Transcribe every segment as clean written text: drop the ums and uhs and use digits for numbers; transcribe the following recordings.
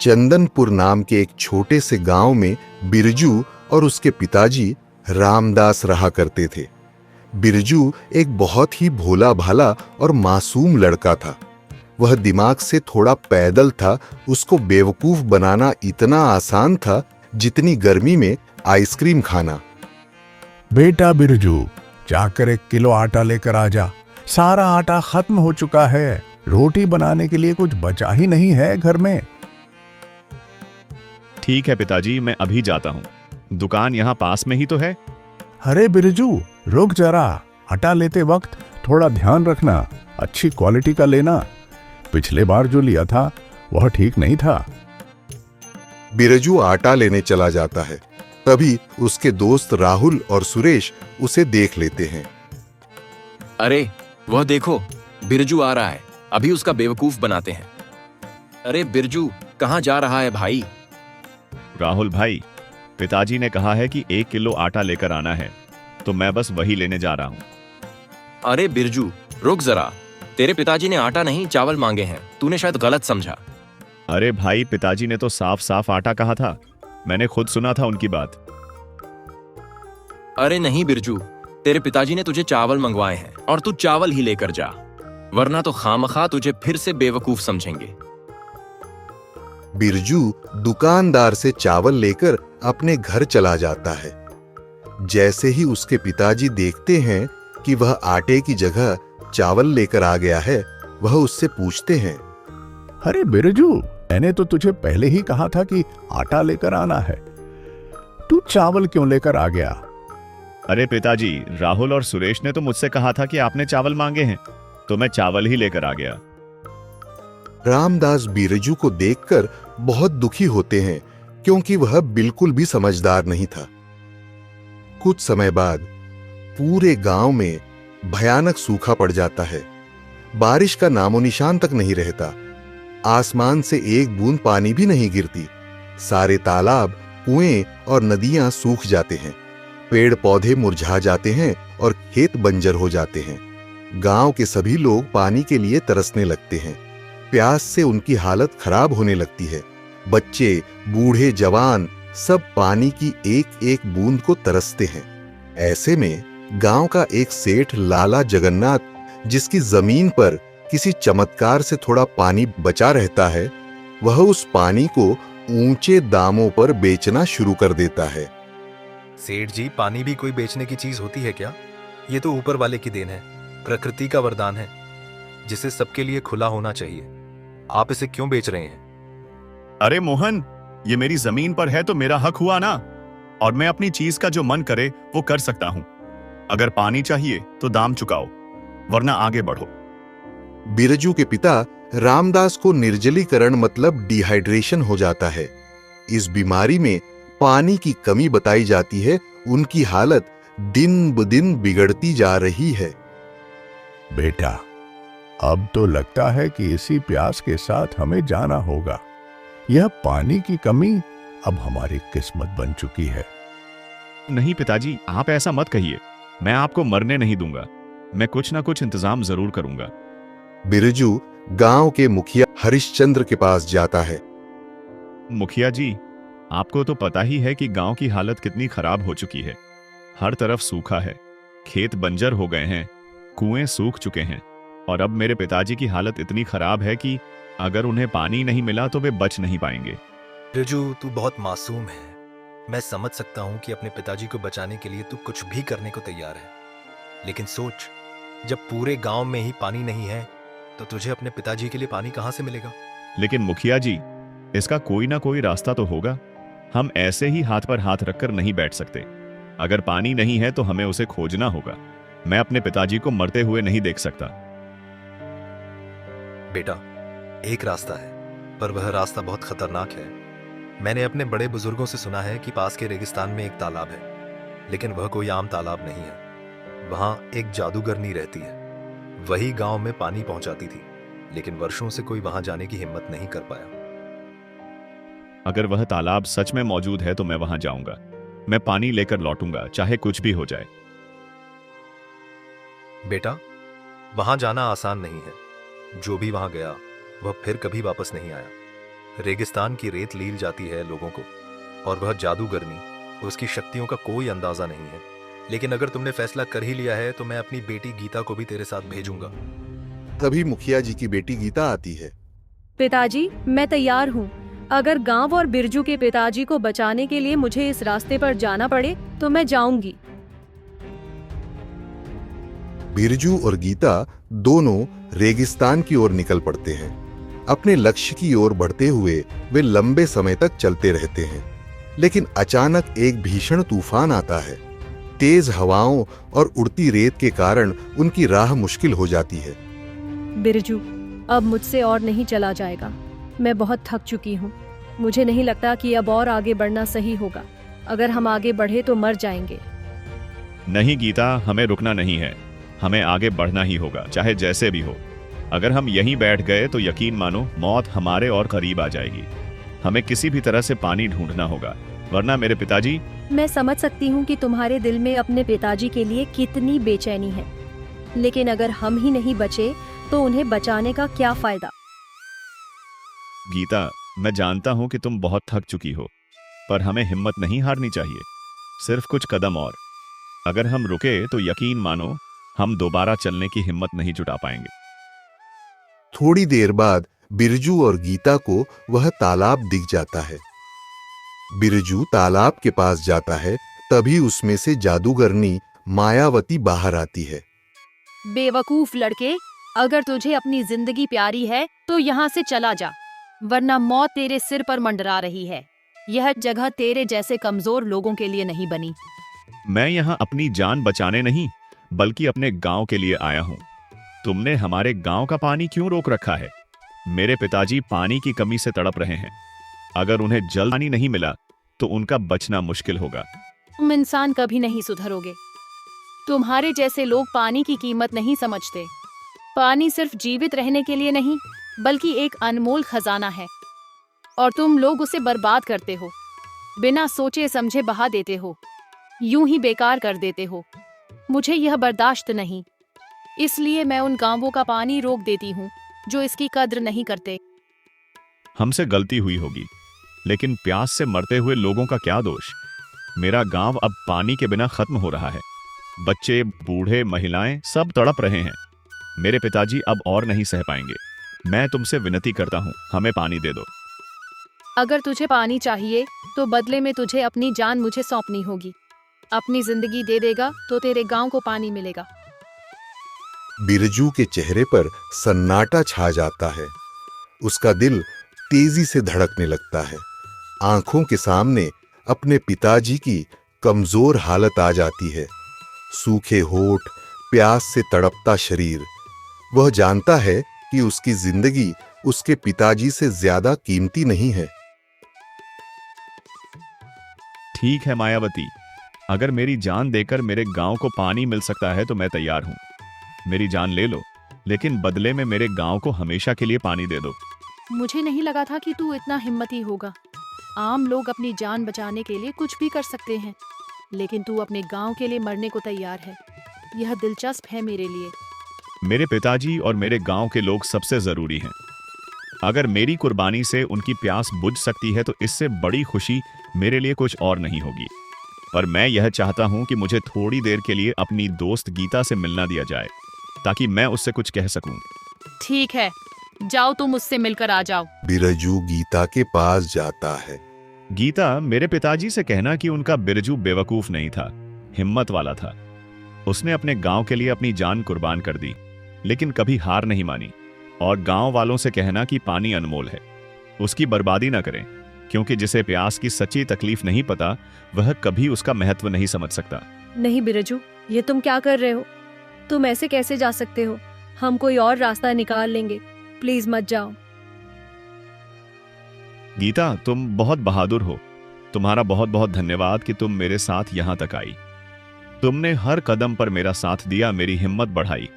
चंदनपुर नाम के एक छोटे से गांव में बिरजू और उसके पिताजी रामदास रहा करते थे। बिरजू एक बहुत ही भोला भाला और मासूम लड़का था। वह दिमाग से थोड़ा पैदल था। उसको बेवकूफ बनाना इतना आसान था जितनी गर्मी में आइसक्रीम खाना। बेटा बिरजू, जाकर 1 किलो आटा लेकर आ जा। सारा आटा खत्म हो चुका है। रोटी बनाने के लिए कुछ बचा ही नहीं है घर में। ठीक है पिताजी, मैं अभी जाता हूँ। दुकान यहाँ पास में ही तो है। अरे बिरजू, रुक जरा। आटा लेते वक्त थोड़ा ध्यान रखना, अच्छी क्वालिटी का लेना। पिछले बार जो लिया था वह ठीक नहीं था। बिरजू आटा लेने चला जाता है। तभी उसके दोस्त राहुल और सुरेश उसे देख लेते हैं। अरे वह देखो, बिरजू आ रहा है। अभी उसका बेवकूफ बनाते हैं। अरे बिरजू, कहाँ जा रहा है भाई? राहुल भाई, पिताजी ने कहा है कि 1 किलो आटा लेकर आना है, तो मैं बस वही लेने जा रहा हूँ। अरे बिरजू, रुक जरा। तेरे पिताजी ने आटा नहीं चावल मांगे हैं। तूने शायद गलत समझा। अरे भाई, पिताजी ने तो साफ साफ आटा कहा था। मैंने खुद सुना था उनकी बात। अरे नहीं बिरजू, तेरे पिताजी ने तुझे चावल मंगवाए हैं और तू चावल ही लेकर जा, वरना तो खामखा तुझे फिर से बेवकूफ समझेंगे। बिरजू दुकानदार से चावल लेकर अपने घर चला जाता है। जैसे ही उसके पिताजी देखते हैं कि वह आटे की जगह चावल लेकर आ गया है, वह उससे पूछते हैं, अरे बिरजू, मैंने तो तुझे पहले ही कहा था कि आटा लेकर आना है। तू चावल क्यों लेकर आ गया? अरे पिताजी, राहुल और सुरेश ने तो मुझसे कहा था कि आपने चावल मांगे हैं, तो मैं चावल ही लेकर आ गया। रामदास बिरजू को देखकर बहुत दुखी होते हैं, क्योंकि वह बिल्कुल भी समझदार नहीं था। कुछ समय बाद पूरे गांव में भयानक सूखा पड़ जाता है। बारिश का नामो निशान तक नहीं रहता। आसमान से एक बूंद पानी भी नहीं गिरती। सारे तालाब, कुएं और नदियां सूख जाते हैं। पेड़ पौधे मुरझा जाते हैं और खेत बंजर हो जाते हैं। गांव के सभी लोग पानी के लिए तरसने लगते हैं। प्यास से उनकी हालत खराब होने लगती है। बच्चे, बूढ़े, जवान सब पानी की एक एक बूंद को तरसते हैं। ऐसे में गांव का एक सेठ लाला जगन्नाथ, जिसकी जमीन पर किसी चमत्कार से थोड़ा पानी बचा रहता है, वह उस पानी को ऊंचे दामों पर बेचना शुरू कर देता है। सेठ जी, पानी भी कोई बेचने की चीज होती है क्या? ये तो ऊपर वाले की देन है, प्रकृति का वरदान है, जिसे सबके लिए खुला होना चाहिए। आप इसे क्यों बेच रहे हैं? अरे मोहन, ये मेरी जमीन पर है तो मेरा हक हुआ ना, और मैं अपनी चीज का जो मन करे वो कर सकता हूं। अगर पानी चाहिए तो दाम चुकाओ, वरना आगे बढ़ो। बिरजू के पिता रामदास को निर्जलीकरण मतलब डिहाइड्रेशन हो जाता है। इस बीमारी में पानी की कमी बताई जाती है। उनकी हालत दिन ब दिन बिगड़ती जा रही है। बेटा, अब तो लगता है कि इसी प्यास के साथ हमें जाना होगा। यह पानी की कमी अब हमारी किस्मत बन चुकी है। नहीं पिताजी, आप ऐसा मत कहिए। मैं आपको मरने नहीं दूंगा। मैं कुछ ना कुछ इंतजाम जरूर करूंगा। बिरजू गांव के मुखिया हरिश्चंद्र के पास जाता है। मुखिया जी, आपको तो पता ही है कि गांव की हालत कितनी खराब हो चुकी है। हर तरफ सूखा है, खेत बंजर हो गए हैं, कुएं सूख चुके हैं, और अब मेरे पिताजी की हालत इतनी खराब है कि अगर उन्हें पानी नहीं मिला तो वे बच नहीं पाएंगे। बिरजू, तू बहुत मासूम है। मैं समझ सकता हूँ कि अपने पिताजी को बचाने के लिए तू कुछ भी करने को तैयार है, लेकिन सोच, जब पूरे गांव में ही पानी नहीं है तो तुझे अपने पिताजी के लिए पानी कहां से मिलेगा? लेकिन मुखिया जी, इसका कोई ना कोई रास्ता तो होगा। हम ऐसे ही हाथ पर हाथ रखकर नहीं बैठ सकते। अगर पानी नहीं है तो हमें उसे खोजना होगा। मैं अपने पिताजी को मरते हुए नहीं देख सकता। बेटा, एक रास्ता है, पर वह रास्ता बहुत खतरनाक है। मैंने अपने बड़े बुजुर्गों से सुना है कि पास के रेगिस्तान में एक तालाब है, लेकिन वह कोई आम तालाब नहीं है। वहां एक जादूगरनी रहती है। वही गांव में पानी पहुंचाती थी, लेकिन वर्षों से कोई वहां जाने की हिम्मत नहीं कर पाया। अगर वह तालाब सच में मौजूद है तो मैं वहां जाऊंगा। मैं पानी लेकर लौटूंगा, चाहे कुछ भी हो जाए। बेटा, वहां जाना आसान नहीं है। जो भी वहां गया वह फिर कभी वापस नहीं आया। रेगिस्तान की रेत लील जाती है लोगों को, और वह जादूगरनी, उसकी शक्तियों का कोई अंदाजा नहीं है। लेकिन अगर तुमने फैसला कर ही लिया है तो मैं अपनी बेटी गीता को भी तेरे साथ भेजूंगा। तभी मुखिया जी की बेटी गीता आती है। पिताजी, मैं तैयार हूँ। अगर गांव और बिरजू के पिताजी को बचाने के लिए मुझे इस रास्ते पर जाना पड़े तो मैं जाऊंगी। बिरजू और गीता दोनों रेगिस्तान की ओर निकल पड़ते हैं। अपने लक्ष्य की ओर बढ़ते हुए वे लंबे समय तक चलते रहते हैं, लेकिन अचानक एक भीषण तूफान आता है। तेज हवाओं और उड़ती रेत के कारण उनकी राह मुश्किल हो जाती है। बिरजू, अब मुझसे और नहीं चला जाएगा। मैं बहुत थक चुकी हूँ। मुझे नहीं लगता कि अब और आगे बढ़ना सही होगा। अगर हम आगे बढ़े तो मर जाएंगे। नहीं गीता, हमें रुकना नहीं है। हमें आगे बढ़ना ही होगा, चाहे जैसे भी हो। अगर हम यहीं बैठ गए तो यकीन मानो मौत हमारे और करीब आ जाएगी। हमें किसी भी तरह से पानी ढूंढना होगा, वरना मेरे पिताजी। मैं समझ सकती हूँ कि तुम्हारे दिल में अपने पिताजी के लिए कितनी बेचैनी है, लेकिन अगर हम ही नहीं बचे तो उन्हें बचाने का क्या फायदा। गीता, मैं जानता हूं कि तुम बहुत थक चुकी हो, पर हमें हिम्मत नहीं हारनी चाहिए। सिर्फ कुछ कदम और। अगर हम रुके तो यकीन मानो हम दोबारा चलने की हिम्मत नहीं जुटा पाएंगे। थोड़ी देर बाद बिरजू और गीता को वह तालाब दिख जाता है। बिरजू तालाब के पास जाता है, तभी उसमें से जादूगरनी मायावती बाहर आती है। बेवकूफ लड़के, अगर तुझे अपनी जिंदगी प्यारी है तो यहाँ से चला जा, वरना मौत तेरे सिर पर मंडरा रही है। यह जगह तेरे जैसे कमजोर लोगों के लिए नहीं बनी। मैं यहाँ अपनी जान बचाने नहीं, बल्कि अपने गांव के लिए आया हूँ। तुमने हमारे गांव का पानी क्यों रोक रखा है? मेरे पिताजी पानी की कमी से तड़प रहे हैं। अगर उन्हें जल पानी नहीं मिला तो उनका बचना मुश्किल होगा। तुम इंसान कभी नहीं सुधरोगे। तुम्हारे जैसे लोग पानी की कीमत नहीं समझते। पानी सिर्फ जीवित रहने के लिए नहीं, बल्कि एक अनमोल खजाना है, और तुम लोग उसे बर्बाद करते हो। बिना सोचे समझे बहा देते हो, यूं ही बेकार कर देते हो। मुझे यह बर्दाश्त नहीं, इसलिए मैं उन गांवों का पानी रोक देती हूँ जो इसकी कद्र नहीं करते। हमसे गलती हुई होगी, लेकिन प्यास से मरते हुए लोगों का क्या दोष? मेरा गांव अब पानी के बिना खत्म हो रहा है। बच्चे, बूढ़े, महिलाएं सब तड़प रहे हैं। मेरे पिताजी अब और नहीं सह पाएंगे। मैं तुमसे विनती करता हूँ, हमें पानी दे दो। अगर तुझे पानी चाहिए तो बदले में तुझे अपनी जान मुझे सौंपनी होगी। अपनी जिंदगी दे देगा तो तेरे गांव को पानी मिलेगा। बिरजू के चेहरे पर सन्नाटा छा जाता है। उसका दिल तेजी से धड़कने लगता है। आंखों के सामने अपने पिताजी की कमजोर हालत आ जाती है। सूखे होठ, प्यास से तड़पता शरीर। वह जानता है कि उसकी जिंदगी उसके पिताजी से ज्यादा कीमती नहीं है। ठीक है मायावती, अगर मेरी जान देकर मेरे गांव को पानी मिल सकता है तो मैं तैयार हूँ। मेरी जान ले लो, लेकिन बदले में मेरे गांव को हमेशा के लिए पानी दे दो। मुझे नहीं लगा था कि तू इतना हिम्मती होगा। आम लोग अपनी जान बचाने के लिए कुछ भी कर सकते हैं, लेकिन तू अपने गांव के लिए मरने को तैयार है। यह दिलचस्प है मेरे लिए। मेरे पिताजी और मेरे गांव के लोग सबसे जरूरी हैं। अगर मेरी कुर्बानी से उनकी प्यास बुझ सकती है तो इससे बड़ी खुशी मेरे लिए कुछ और नहीं होगी। पर मैं यह चाहता हूं कि मुझे थोड़ी देर के लिए अपनी दोस्त गीता से मिलना दिया जाए, ताकि मैं उससे कुछ कह सकूं। ठीक है, जाओ, तुम उससे मिलकर आ जाओ। बिरजू गीता के पास जाता है। गीता, मेरे पिताजी से कहना कि उनका बिरजू बेवकूफ नहीं था, हिम्मत वाला था। उसने अपने गांव के लिए अपनी जान कुर्बान कर दी, लेकिन कभी हार नहीं मानी। और गांव वालों से कहना कि पानी अनमोल है, उसकी बर्बादी ना करें, क्योंकि जिसे प्यास की सच्ची तकलीफ नहीं पता, वह कभी उसका महत्व नहीं समझ सकता। नहीं बिरजू, ये तुम क्या कर रहे हो? तुम ऐसे कैसे जा सकते हो? हम कोई और रास्ता निकाल लेंगे। प्लीज मत जाओ। गीता, तुम बहुत बहादुर हो। तुम्हारा बहुत बहुत धन्यवाद कि तुम मेरे साथ यहां तक आई। तुमने हर कदम पर मेरा साथ दिया, मेरी हिम्मत बढ़ाई।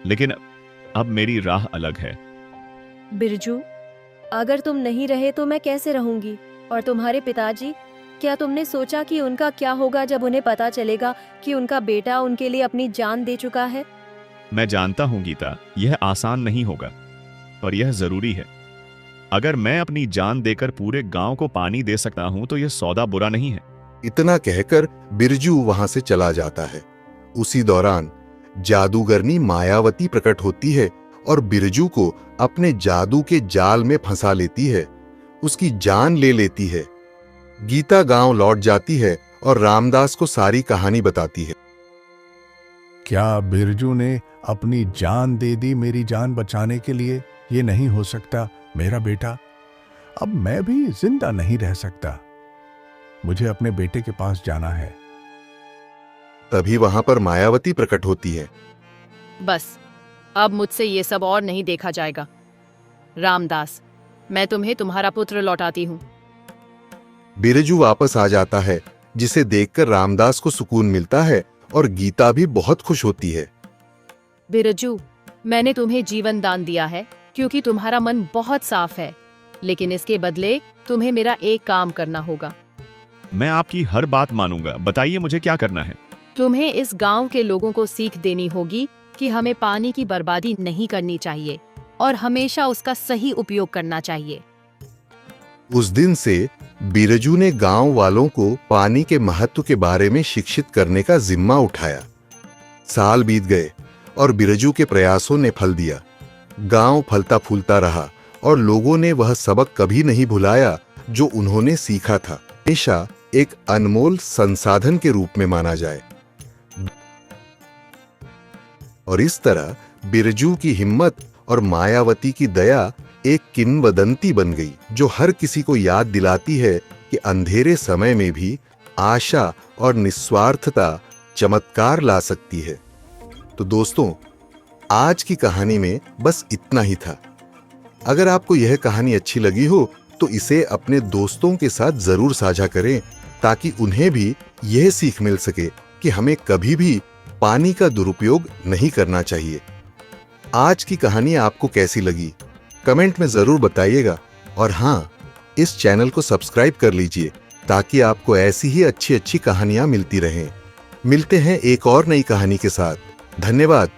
लेकिन अब मेरी राह अलग है। बिरजू, अगर तुम नहीं रहे तो मैं कैसे रहूंगी? और तुम्हारे पिताजी, क्या तुमने सोचा कि उनका क्या होगा जब उन्हें पता चलेगा कि उनका बेटा उनके लिए अपनी जान दे चुका है? मैं जानता हूं गीता, यह आसान नहीं होगा, पर यह जरूरी है। अगर मैं अपनी जान देकर पूरे गांव को पानी दे सकता हूं तो यह सौदा बुरा नहीं है। इतना कहकर बिरजू वहां से चला जाता है। उसी दौरान जादूगरनी मायावती प्रकट होती है और बिरजू को अपने जादू के जाल में फंसा लेती है, उसकी जान ले लेती है। गीता गांव लौट जाती है और रामदास को सारी कहानी बताती है। क्या बिरजू ने अपनी जान दे दी मेरी जान बचाने के लिए? ये नहीं हो सकता मेरा बेटा। अब मैं भी जिंदा नहीं रह सकता। मुझे अपने बेटे के पास जाना है। तभी वहां पर मायावती प्रकट होती है। बस अब मुझसे ये सब और नहीं देखा जाएगा। रामदास, मैं तुम्हें तुम्हारा पुत्र लौटाती हूँ। बिरजू वापस आ जाता है, जिसे देखकर रामदास को सुकून मिलता है और गीता भी बहुत खुश होती है। बिरजू, मैंने तुम्हें जीवन दान दिया है क्योंकि तुम्हारा मन बहुत साफ है, लेकिन इसके बदले तुम्हें मेरा एक काम करना होगा। मैं आपकी हर बात मानूंगा, बताइए मुझे क्या करना है। तुम्हें इस गांव के लोगों को सीख देनी होगी कि हमें पानी की बर्बादी नहीं करनी चाहिए और हमेशा उसका सही उपयोग करना चाहिए। उस दिन से बिरजू ने गांव वालों को पानी के महत्व के बारे में शिक्षित करने का जिम्मा उठाया। साल बीत गए और बिरजू के प्रयासों ने फल दिया। गांव फलता फूलता रहा और लोगों ने वह सबक कभी नहीं भुलाया जो उन्होंने सीखा था। हमेशा एक अनमोल संसाधन के रूप में माना जाए। और इस तरह बिरजू की हिम्मत और मायावती की दया एक किंवदंती बन गई, जो हर किसी को याद दिलाती है कि अंधेरे समय में भी आशा और निस्वार्थता चमत्कार ला सकती है। तो दोस्तों, आज की कहानी में बस इतना ही था। अगर आपको यह कहानी अच्छी लगी हो तो इसे अपने दोस्तों के साथ जरूर साझा करें, ताकि उन्हें भी यह सीख मिल सके कि हमें कभी भी पानी का दुरुपयोग नहीं करना चाहिए। आज की कहानी आपको कैसी लगी कमेंट में जरूर बताइएगा। और हाँ, इस चैनल को सब्सक्राइब कर लीजिए ताकि आपको ऐसी ही अच्छी अच्छी कहानियां मिलती रहें। मिलते हैं एक और नई कहानी के साथ। धन्यवाद।